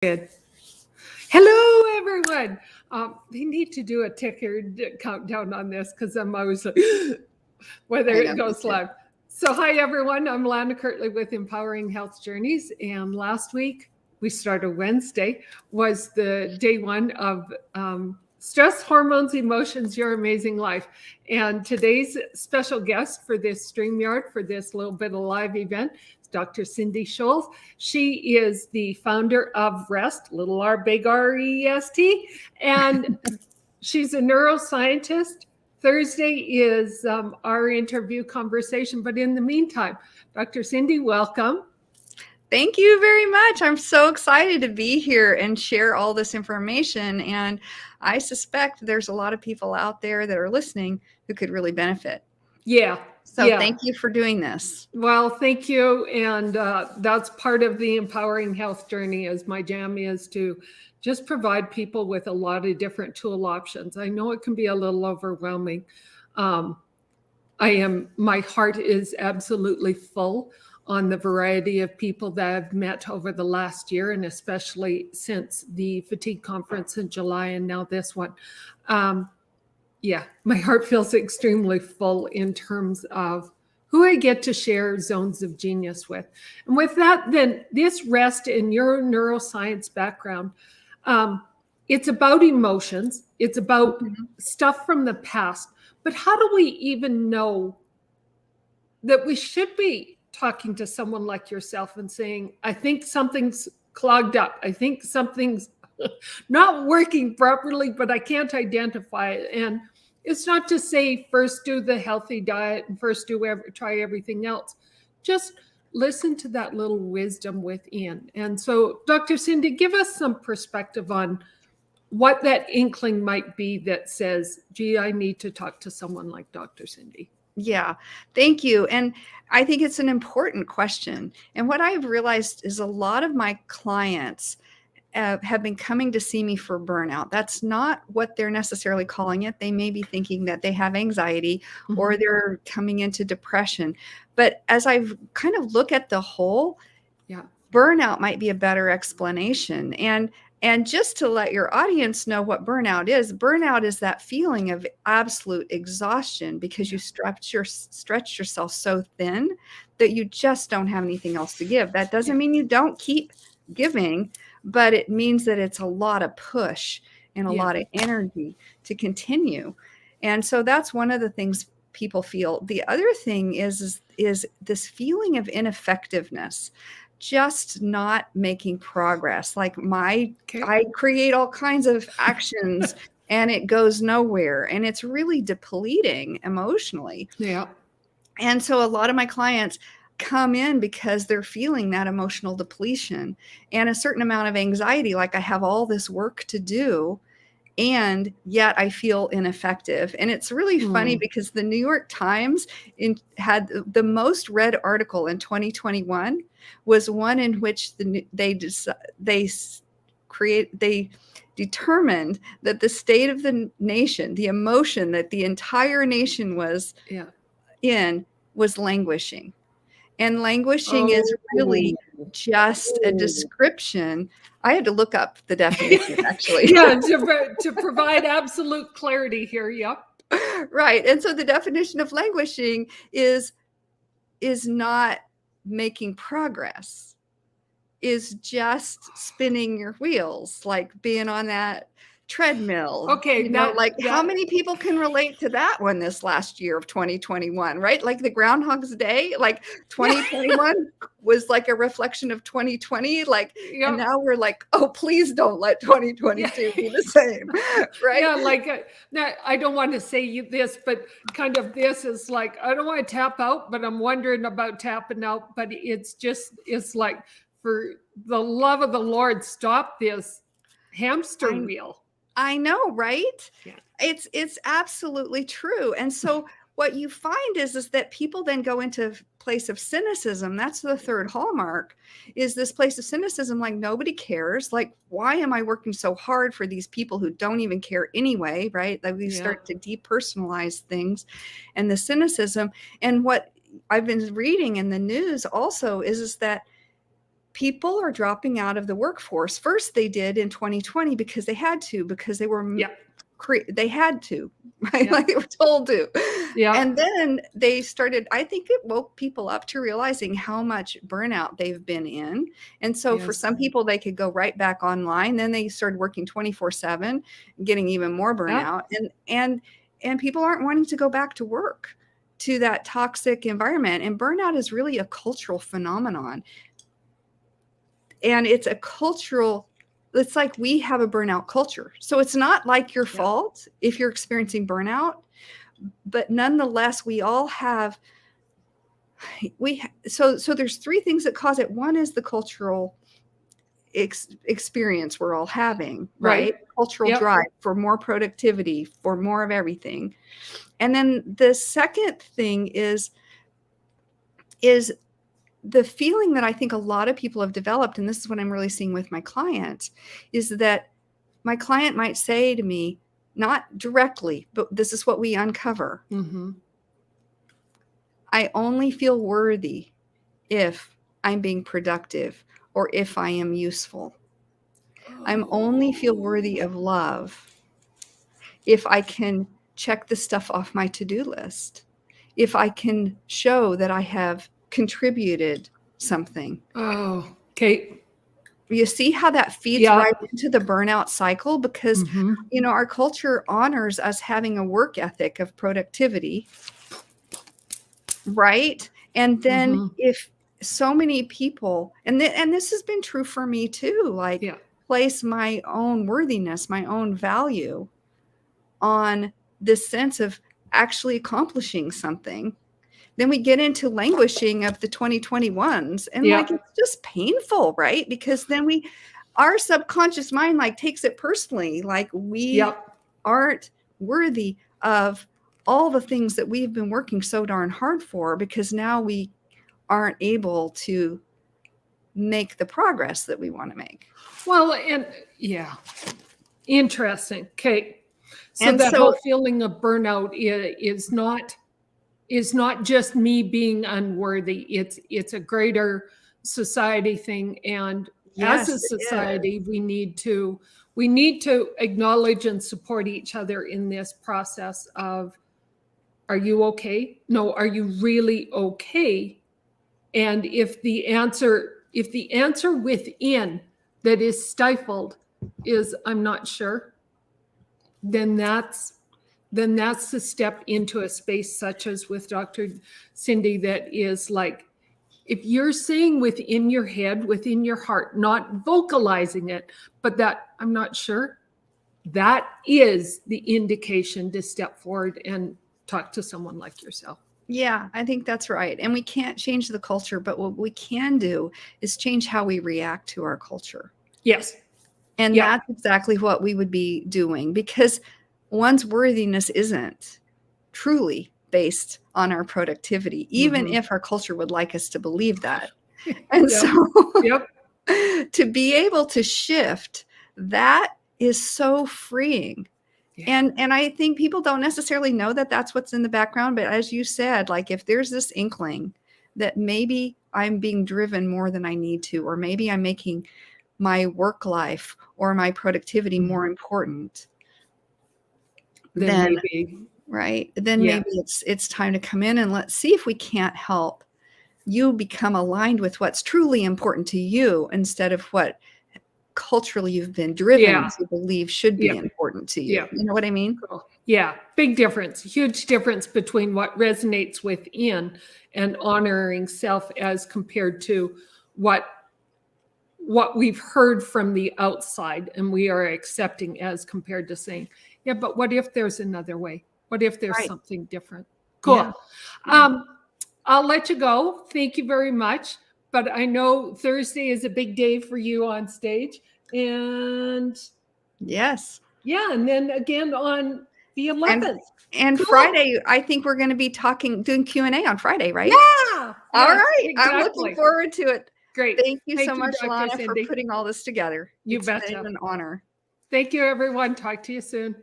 Good. Hello, everyone. They need to do a ticker countdown on this because I'm always like, whether I know, it me goes too. live. So, hi, everyone. I'm Lana Kirtley with Empowering Health Journeys. And last week, we started Wednesday, was the day one of Stress, Hormones, Emotions, Your Amazing Life. And today's special guest for this StreamYard, for this little bit of live event, is Dr. Cindy Scholes. She is the founder of rREST, little r, big R-E-S-T, and she's a neuroscientist. Thursday is our interview conversation. But in the meantime, Dr. Cindy, welcome. Thank you very much. I'm so excited to be here and share all this information. And I suspect there's a lot of people out there that are listening who could really benefit. Yeah. So thank you for doing this. Well, thank you. And that's part of the Empowering Health Journey, as my jam is to just provide people with a lot of different tool options. I know it can be a little overwhelming. My heart is absolutely full on the variety of people that I've met over the last year, and especially since the fatigue conference in July and now this one. My heart feels extremely full in terms of who I get to share zones of genius with. And with that, then this rest in your neuroscience background, it's about emotions. It's about stuff from the past. But how do we even know that we should be talking to someone like yourself and saying, I think something's clogged up. I think something's not working properly, but I can't identify it. And it's not to say first do the healthy diet and first try everything else. Just listen to that little wisdom within. And so, Dr. Cindy, give us some perspective on what that inkling might be that says, gee, I need to talk to someone like Dr. Cindy. Yeah, thank you. And I think it's an important question. And what I've realized is a lot of my clients have been coming to see me for burnout. That's not what they're necessarily calling it. They may be thinking that they have anxiety or they're coming into depression. But as I've kind of look at the whole, burnout might be a better explanation. And just to let your audience know what burnout is that feeling of absolute exhaustion because you stretch yourself so thin that you just don't have anything else to give. That doesn't mean you don't keep giving, but it means that it's a lot of push and a lot of energy to continue. And so that's one of the things people feel. The other thing is this feeling of ineffectiveness, just not making progress. Like I create all kinds of actions and it goes nowhere. And it's really depleting emotionally. Yeah. And so a lot of my clients come in because they're feeling that emotional depletion and a certain amount of anxiety. Like I have all this work to do and yet I feel ineffective. And it's really funny because the New York Times had the most read article in 2021 was one in which they determined that the state of the nation, the emotion that the entire nation was in, was languishing. And languishing is really just a description. I had to look up the definition, actually. To provide absolute clarity here. Yep. Right. And so the definition of languishing is not making progress, is just spinning your wheels, like being on that treadmill. Okay. How many people can relate to that one this last year of 2021, right? Like the Groundhog's Day, like 2021 was like a reflection of 2020. And now we're like, oh, please don't let 2022 be the same. Right. Yeah. I don't want to say this, but kind of this is like, I don't want to tap out, but I'm wondering about tapping out. But it's like, for the love of the Lord, stop this hamster wheel. I know, right? Yeah. It's absolutely true. And so what you find is that people then go into a place of cynicism. That's the third hallmark, is this place of cynicism. Like nobody cares. Like, why am I working so hard for these people who don't even care anyway? Right. Like we start to depersonalize things and the cynicism. And what I've been reading in the news also is that people are dropping out of the workforce. First, they did in 2020 because they had to, because they were they had to, right? Yeah. Like they were told to. Yeah. And then they started, I think it woke people up to realizing how much burnout they've been in. And so for some people, they could go right back online. Then they started working 24/7, getting even more burnout. And people aren't wanting to go back to work, to that toxic environment. And burnout is really a cultural phenomenon. And it's a cultural, it's like we have a burnout culture. So it's not like your fault if you're experiencing burnout, but nonetheless, we all have, so there's three things that cause it. One is the cultural experience we're all having, right? Cultural drive for more productivity, for more of everything. And then the second thing is the feeling that I think a lot of people have developed, and this is what I'm really seeing with my clients, is that my client might say to me, not directly, but this is what we uncover. Mm-hmm. I only feel worthy if I'm being productive or if I am useful. I'm only feel worthy of love if I can check the stuff off my to-do list, if I can show that I have contributed something. Oh, okay. You see how that feeds right into the burnout cycle? Because, you know, our culture honors us having a work ethic of productivity, right? And then if so many people, and this has been true for me too, like place my own worthiness, my own value on this sense of actually accomplishing something, then we get into languishing of the 2021s, and like it's just painful, right? Because then our subconscious mind like takes it personally, like we aren't worthy of all the things that we've been working so darn hard for, because now we aren't able to make the progress that we want to make. Well, and interesting. Okay. So that whole feeling of burnout is not just me being unworthy. It's a greater society thing. And as a society, we need to acknowledge and support each other in this process of, are you okay? No, are you really okay? And if the answer within that is stifled is I'm not sure, then that's the step into a space such as with Dr. Cindy, that is like, if you're saying within your head, within your heart, not vocalizing it, but that I'm not sure, that is the indication to step forward and talk to someone like yourself. Yeah, I think that's right. And we can't change the culture, but what we can do is change how we react to our culture. Yes. And that's exactly what we would be doing, because one's worthiness isn't truly based on our productivity, even if our culture would like us to believe that. And so to be able to shift, that is so freeing. And I think people don't necessarily know that that's what's in the background. But as you said, like if there's this inkling that maybe I'm being driven more than I need to, or maybe I'm making my work life or my productivity more important, then maybe, then maybe it's time to come in and let's see if we can't help you become aligned with what's truly important to you, instead of what culturally you've been driven to believe should be important to you. You know what I mean? Cool. Yeah. Big difference, huge difference between what resonates within and honoring self as compared to what we've heard from the outside and we are accepting, as compared to saying, yeah, but what if there's another way? What if there's something different? Cool. I'll let you go. Thank you very much. But I know Thursday is a big day for you on stage. And and then again on the 11th. And Friday, I think we're going to be doing Q&A on Friday, right? Yeah. All right. Exactly. I'm looking forward to it. Great. Thank you so much, Lana, for putting all this together. It's been an honor. Thank you, everyone. Talk to you soon.